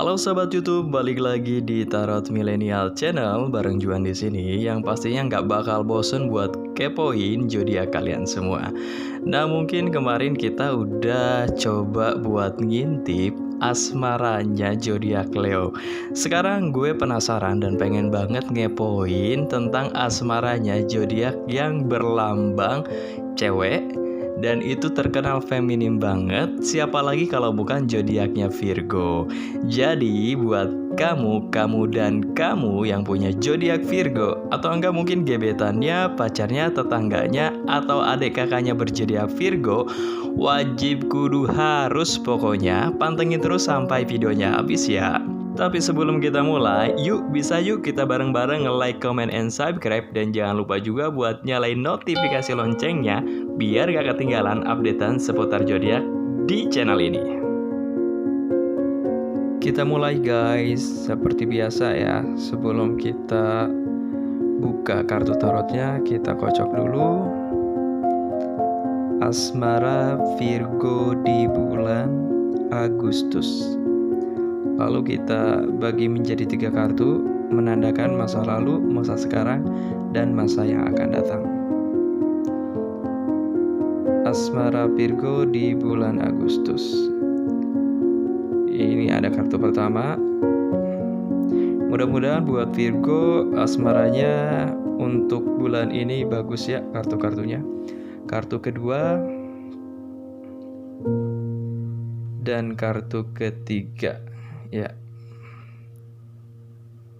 Halo sobat YouTube, balik lagi di Tarot Millennial Channel bareng Juan di sini yang pastinya nggak bakal bosen buat kepoin zodiak kalian semua. Nah, mungkin kemarin kita udah coba buat ngintip asmaranya zodiak Leo. Sekarang gue penasaran dan pengen banget ngepoin tentang asmaranya zodiak yang berlambang cewek. Dan itu terkenal feminim banget, siapa lagi kalau bukan zodiaknya Virgo. Jadi buat kamu dan kamu yang punya zodiak Virgo, atau enggak mungkin gebetannya, pacarnya, tetangganya, atau adik kakaknya berzodiak Virgo, wajib kudu harus pokoknya pantengin terus sampai videonya habis ya. Tapi sebelum kita mulai, yuk kita bareng-bareng nge-like, comment, and subscribe. Dan jangan lupa juga buat nyalain notifikasi loncengnya biar gak ketinggalan updatean seputar zodiak di channel ini. Kita mulai guys, seperti biasa ya. Sebelum kita buka kartu tarotnya, kita kocok dulu asmara Virgo di bulan Agustus. Lalu kita bagi menjadi 3 kartu, menandakan masa lalu, masa sekarang, dan masa yang akan datang. Asmara Virgo di bulan Agustus. Ini ada kartu pertama. Mudah-mudahan buat Virgo asmaranya untuk bulan ini bagus ya kartu-kartunya. Kartu kedua dan kartu ketiga. Ya,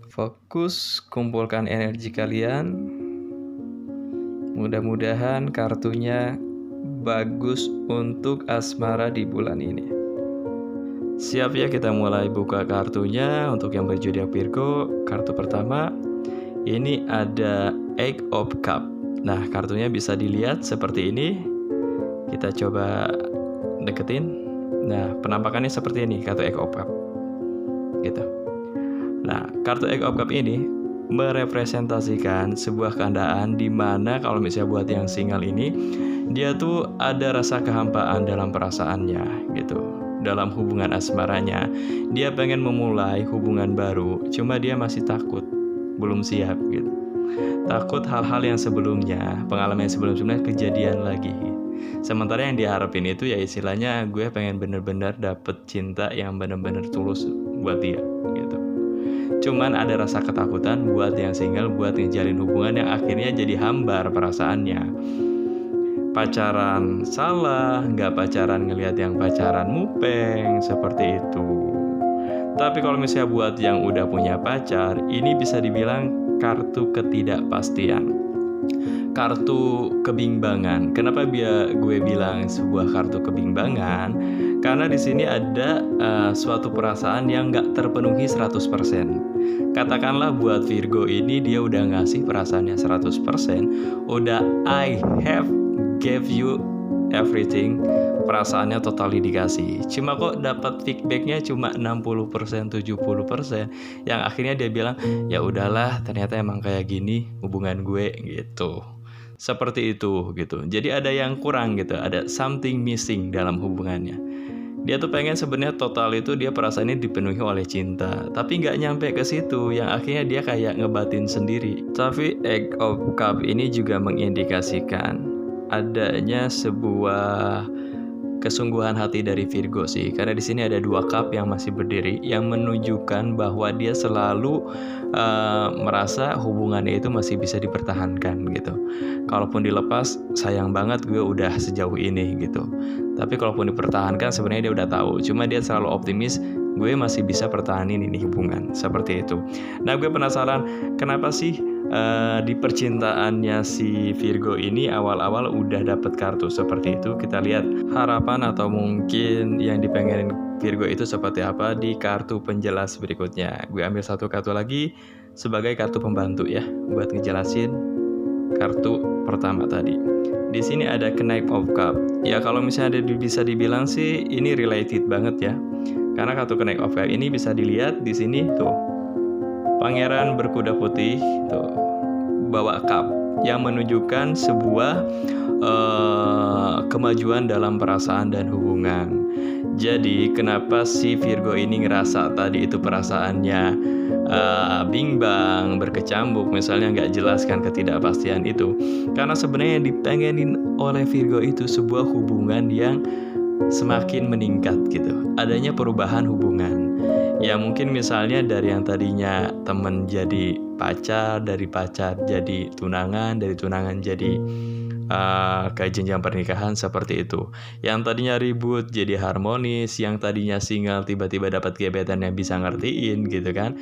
fokus kumpulkan energi kalian. Mudah-mudahan kartunya bagus untuk asmara di bulan ini. Siap ya, kita mulai buka kartunya. Untuk yang berzodiak Virgo, kartu pertama ini ada Eight of Cups. Nah, kartunya bisa dilihat seperti ini. Kita coba deketin. Nah, penampakannya seperti ini, kartu Eight of Cups gitu. Nah, kartu Eight of Cups ini merepresentasikan sebuah keadaan di mana kalau misalnya buat yang single ini, dia tuh ada rasa kehampaan dalam perasaannya gitu. Dalam hubungan asmaranya, dia pengen memulai hubungan baru, cuma dia masih takut, belum siap gitu. Takut hal-hal yang sebelumnya, pengalaman yang sebelumnya kejadian lagi. Sementara yang diharapin itu ya istilahnya gue pengen bener-bener dapet cinta yang bener-bener tulus buat dia gitu. Cuman ada rasa ketakutan buat yang single, buat ngejalin hubungan yang akhirnya jadi hambar perasaannya. Pacaran salah, nggak pacaran ngelihat yang pacaran mupeng, seperti itu. Tapi kalau misalnya buat yang udah punya pacar, ini bisa dibilang kartu ketidakpastian, kartu kebimbangan. Kenapa gue bilang sebuah kartu kebimbangan? Karena di sini ada suatu perasaan yang nggak terpenuhi 100%. Katakanlah buat Virgo ini dia udah ngasih perasaannya 100%, udah I have gave you everything, perasaannya totally dikasih. Cuma kok dapat feedbacknya cuma 60%, 70%, yang akhirnya dia bilang, ya udahlah, ternyata emang kayak gini hubungan gue gitu. Seperti itu gitu. Jadi ada yang kurang gitu, ada something missing dalam hubungannya. Dia tuh pengen sebenarnya total itu dia perasaannya dipenuhi oleh cinta, tapi nggak nyampe ke situ, yang akhirnya dia kayak ngebatin sendiri. Tapi Eight of Cups ini juga mengindikasikan adanya sebuah kesungguhan hati dari Virgo sih, karena di sini ada 2 cup yang masih berdiri yang menunjukkan bahwa dia selalu merasa hubungannya itu masih bisa dipertahankan gitu. Kalaupun dilepas, sayang banget gue udah sejauh ini gitu. Tapi kalaupun dipertahankan sebenarnya dia udah tahu, cuma dia selalu optimis gue masih bisa pertahanin ini hubungan, seperti itu. Nah, gue penasaran kenapa sih di percintaannya si Virgo ini awal-awal udah dapet kartu seperti itu. Kita lihat harapan atau mungkin yang dipengenin Virgo itu seperti apa di kartu penjelas berikutnya. Gue ambil 1 kartu lagi sebagai kartu pembantu ya, buat ngejelasin kartu pertama tadi. Di sini ada Knight of Cups. Ya kalau misalnya bisa dibilang sih ini related banget ya. Karena kartu Knight of Cups ini bisa dilihat di sini tuh. Pangeran berkuda putih tuh bawa cup yang menunjukkan sebuah kemajuan dalam perasaan dan hubungan. Jadi kenapa si Virgo ini ngerasa tadi itu perasaannya bimbang, berkecambuk, misalnya nggak jelaskan ketidakpastian itu? Karena sebenarnya yang dipengenin oleh Virgo itu sebuah hubungan yang semakin meningkat gitu. Adanya perubahan hubungan. Ya mungkin misalnya dari yang tadinya temen jadi pacar, dari pacar jadi tunangan, dari tunangan jadi ke jenjang pernikahan seperti itu. Yang tadinya ribut jadi harmonis, yang tadinya single tiba-tiba dapat gebetan yang bisa ngertiin gitu kan.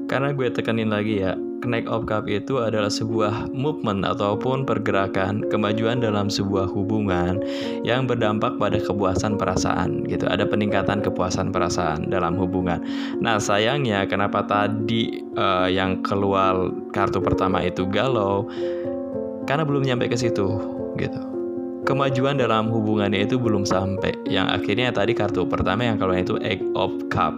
Karena gue tekanin lagi ya, Knight of Cup itu adalah sebuah movement ataupun pergerakan kemajuan dalam sebuah hubungan yang berdampak pada kepuasan perasaan gitu. Ada peningkatan kepuasan perasaan dalam hubungan. Nah sayangnya kenapa tadi yang keluar kartu pertama itu galau? Karena belum nyampe ke situ gitu. Kemajuan dalam hubungannya itu belum sampai. Yang akhirnya tadi kartu pertama yang keluar itu Eight of Cup.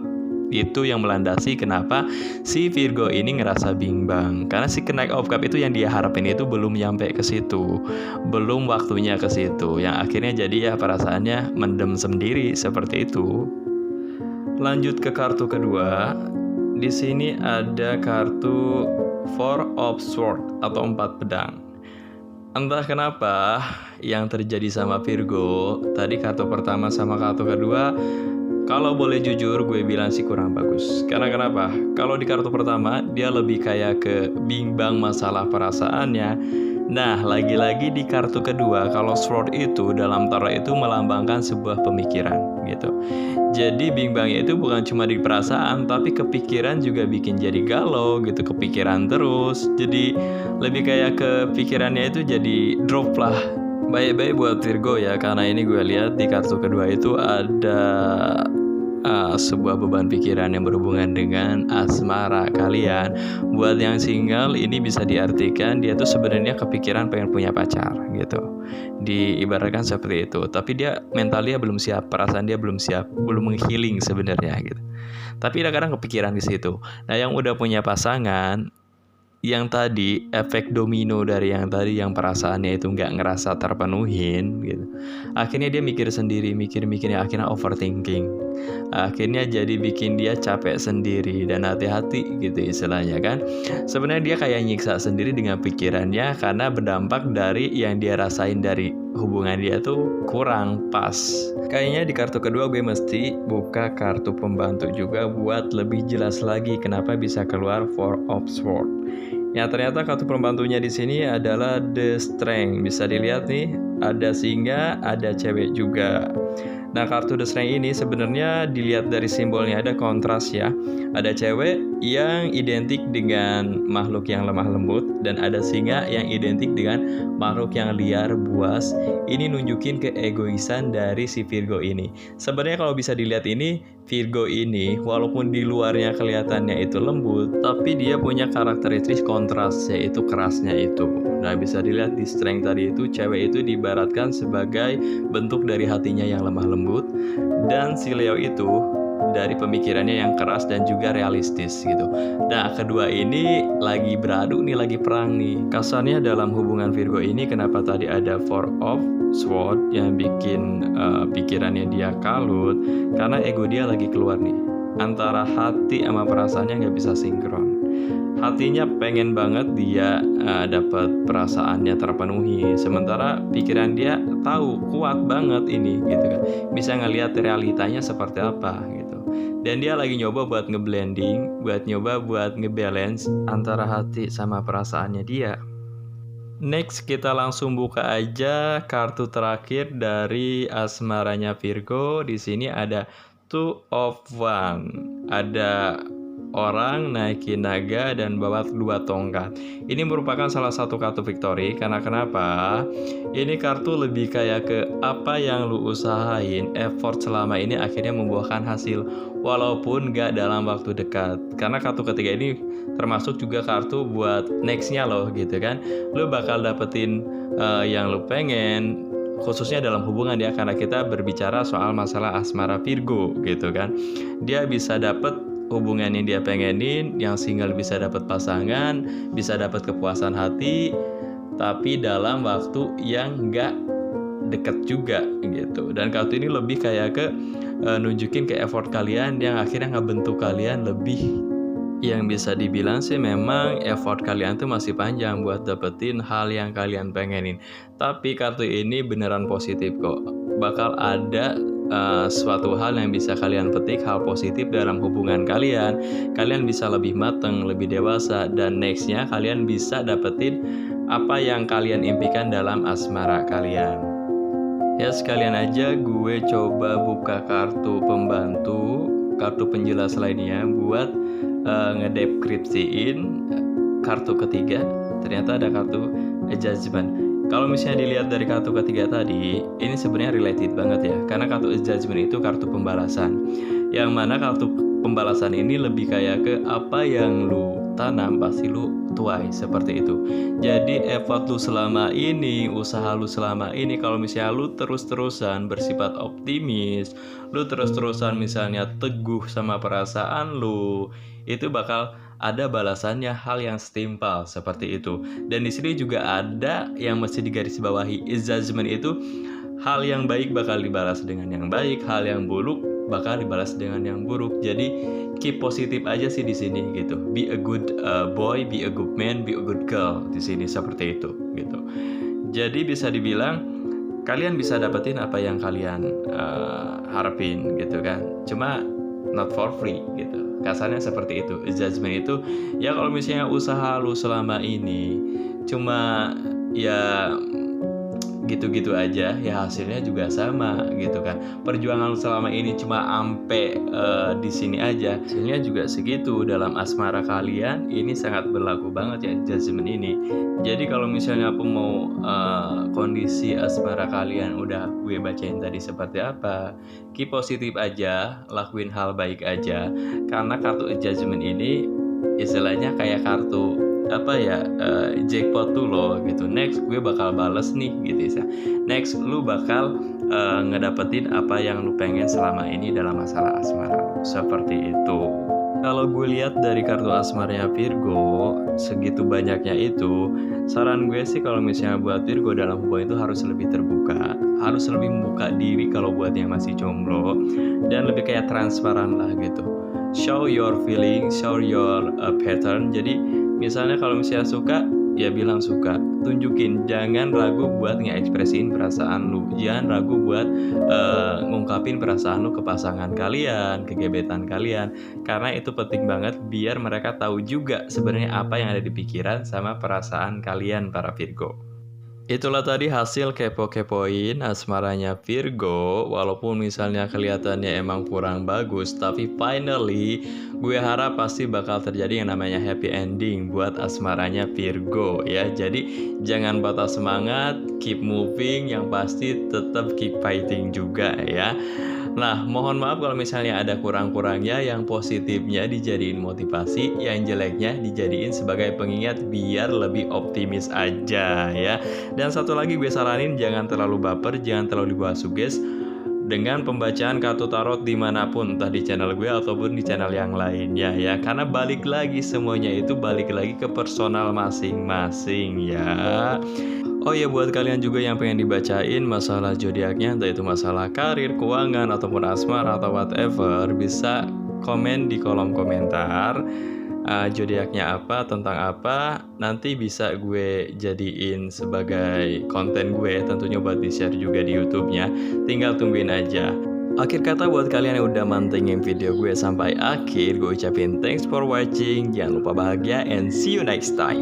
Itu yang melandasi kenapa si Virgo ini ngerasa bimbang. Karena si Knight of Cup itu yang dia harapin itu belum nyampe ke situ. Belum waktunya ke situ. Yang akhirnya jadi ya perasaannya mendem sendiri seperti itu. Lanjut ke kartu kedua. Di sini ada kartu Four of Swords atau 4 pedang. Entah kenapa yang terjadi sama Virgo, tadi kartu pertama sama kartu kedua, kalau boleh jujur gue bilang sih kurang bagus. Karena kenapa? Kalau di kartu pertama dia lebih kayak ke bimbang masalah perasaannya. Nah lagi-lagi di kartu kedua, kalau sword itu dalam tarot itu melambangkan sebuah pemikiran gitu. Jadi bimbangnya itu bukan cuma di perasaan, tapi kepikiran juga bikin jadi galau gitu, kepikiran terus. Jadi lebih kayak kepikirannya itu jadi drop lah. Baik-baik buat Virgo ya, karena ini gue lihat di kartu kedua itu ada sebuah beban pikiran yang berhubungan dengan asmara kalian. Buat yang single ini bisa diartikan dia tuh sebenarnya kepikiran pengen punya pacar gitu. Diibaratkan seperti itu. Tapi dia mentalnya belum siap, perasaan dia belum siap, belum menghealing sebenarnya gitu. Tapi kadang-kadang kepikiran di situ. Nah, yang udah punya pasangan, yang tadi efek domino dari yang tadi yang perasaannya itu nggak ngerasa terpenuhin gitu. Akhirnya dia mikir sendiri, mikirnya akhirnya overthinking. Akhirnya jadi bikin dia capek sendiri dan hati-hati gitu istilahnya kan. Sebenarnya dia kayak nyiksa sendiri dengan pikirannya karena berdampak dari yang dia rasain dari hubungan dia tuh kurang pas. Kayaknya di kartu kedua gue mesti buka kartu pembantu juga buat lebih jelas lagi kenapa bisa keluar Four of Swords. Ya ternyata kartu pembantunya di sini adalah The Strength. Bisa dilihat nih, ada singa, ada cewek juga. Nah kartu The Strength ini sebenarnya dilihat dari simbolnya ada kontras ya. Ada cewek yang identik dengan makhluk yang lemah lembut dan ada singa yang identik dengan makhluk yang liar buas. Ini nunjukin keegoisan dari si Virgo ini. Sebenarnya kalau bisa dilihat ini, Virgo ini walaupun di luarnya kelihatannya itu lembut, tapi dia punya karakteristik kontras yaitu kerasnya itu. Nah bisa dilihat di Strength tadi itu cewek itu diibaratkan sebagai bentuk dari hatinya yang lemah lembut, dan si Leo itu dari pemikirannya yang keras dan juga realistis gitu. Nah kedua ini lagi beradu nih, lagi perang nih. Kasarnya dalam hubungan Virgo ini kenapa tadi ada Four of Swords yang bikin pikirannya dia kalut, karena ego dia lagi keluar nih. Antara hati sama perasaannya nggak bisa sinkron. Hatinya pengen banget dia dapat perasaannya terpenuhi, sementara pikiran dia tahu kuat banget ini gitu kan, bisa ngelihat realitanya seperti apa gitu. Dan dia lagi nyoba buat ngeblending, buat ngebalance antara hati sama perasaannya dia. Next kita langsung buka aja kartu terakhir dari asmaranya Virgo. Di sini ada Two of Wands. Ada orang naikin naga dan bawa 2 tongkat. Ini merupakan salah satu kartu victory. Karena kenapa? Ini kartu lebih kayak ke apa yang lu usahain, effort selama ini akhirnya membuahkan hasil, walaupun gak dalam waktu dekat. Karena kartu ketiga ini termasuk juga kartu buat nextnya loh gitu kan. Lu bakal dapetin yang lu pengen, khususnya dalam hubungan ya, karena kita berbicara soal masalah asmara Virgo gitu kan. Dia bisa dapet hubungan yang dia pengenin, yang single bisa dapat pasangan, bisa dapat kepuasan hati, tapi dalam waktu yang gak dekat juga gitu. Dan kartu ini lebih kayak ke nunjukin ke effort kalian yang akhirnya ngebentuk kalian lebih, yang bisa dibilang sih memang effort kalian tuh masih panjang buat dapetin hal yang kalian pengenin. Tapi kartu ini beneran positif kok. Bakal ada suatu hal yang bisa kalian petik, hal positif dalam hubungan kalian. Kalian bisa lebih mateng, lebih dewasa, dan nextnya kalian bisa dapetin apa yang kalian impikan dalam asmara kalian. Ya sekalian aja gue coba buka kartu pembantu, kartu penjelas lainnya buat ngedeskripsiin kartu ketiga. Ternyata ada kartu Judgment. Kalau misalnya dilihat dari kartu ketiga tadi, ini sebenarnya related banget ya, karena kartu Judgment itu kartu pembalasan, yang mana kartu pembalasan ini lebih kayak ke apa yang lu tanam pasti lu tuai, seperti itu. Jadi effort lu selama ini, usaha lu selama ini, kalau misalnya lu terus-terusan bersifat optimis, lu terus-terusan misalnya teguh sama perasaan lu, itu bakal ada balasannya, hal yang setimpal seperti itu. Dan di sini juga ada yang mesti digarisbawahi, judgment itu hal yang baik bakal dibalas dengan yang baik, hal yang buruk bakal dibalas dengan yang buruk. Jadi keep positif aja sih di sini gitu. Be a good boy, be a good man, be a good girl di sini, seperti itu gitu. Jadi bisa dibilang kalian bisa dapetin apa yang kalian harapin gitu kan. Cuma not for free gitu. Kasarnya seperti itu. Judgment itu ya kalau misalnya usaha lu selama ini cuma ya gitu-gitu aja, ya hasilnya juga sama gitu kan. Perjuangan lu selama ini cuma ampe di sini aja, hasilnya juga segitu. Dalam asmara kalian ini sangat berlaku banget ya judgment ini. Jadi kalau misalnya aku mau kondisi asmara kalian udah gue bacain tadi seperti apa, keep positif aja, lakuin hal baik aja, karena kartu judgment ini istilahnya kayak kartu apa ya, jackpot tuh loh gitu. Next gue bakal bales nih gitu ya. Next lu bakal ngedapetin apa yang lu pengen selama ini dalam masalah asmara, seperti itu. Kalau gue lihat dari kartu asmaranya Virgo segitu banyaknya itu, saran gue sih kalau misalnya buat Virgo dalam hubungan itu harus lebih terbuka, harus lebih membuka diri kalau buat yang masih jomblo, dan lebih kayak transparan lah gitu. Show your feeling, show your pattern. Jadi misalnya kalau misalnya suka, ya bilang suka, tunjukin, jangan ragu buat ngekspresiin perasaan lu, jangan ragu buat ngungkapin perasaan lu ke pasangan kalian, ke gebetan kalian, karena itu penting banget biar mereka tahu juga sebenarnya apa yang ada di pikiran sama perasaan kalian para Virgo. Itulah tadi hasil kepo-kepoin asmaranya Virgo. Walaupun misalnya kelihatannya emang kurang bagus, tapi finally gue harap pasti bakal terjadi yang namanya happy ending buat asmaranya Virgo ya. Jadi jangan patah semangat, keep moving, yang pasti tetap keep fighting juga ya. Nah, mohon maaf kalau misalnya ada kurang-kurangnya, yang positifnya dijadiin motivasi, yang jeleknya dijadiin sebagai pengingat biar lebih optimis aja ya. Dan satu lagi gue saranin, jangan terlalu baper, jangan terlalu dibawa suges dengan pembacaan kartu tarot dimanapun, entah di channel gue ataupun di channel yang lainnya ya. Karena balik lagi, semuanya itu balik lagi ke personal masing-masing ya. Oh ya, buat kalian juga yang pengen dibacain masalah zodiaknya, entah itu masalah karir, keuangan, ataupun asmara atau whatever, bisa komen di kolom komentar zodiaknya apa, tentang apa, nanti bisa gue jadiin sebagai konten gue, tentunya buat di-share juga di YouTube-nya. Tinggal tungguin aja. Akhir kata buat kalian yang udah mantengin video gue sampai akhir, gue ucapin thanks for watching. Jangan lupa bahagia and see you next time.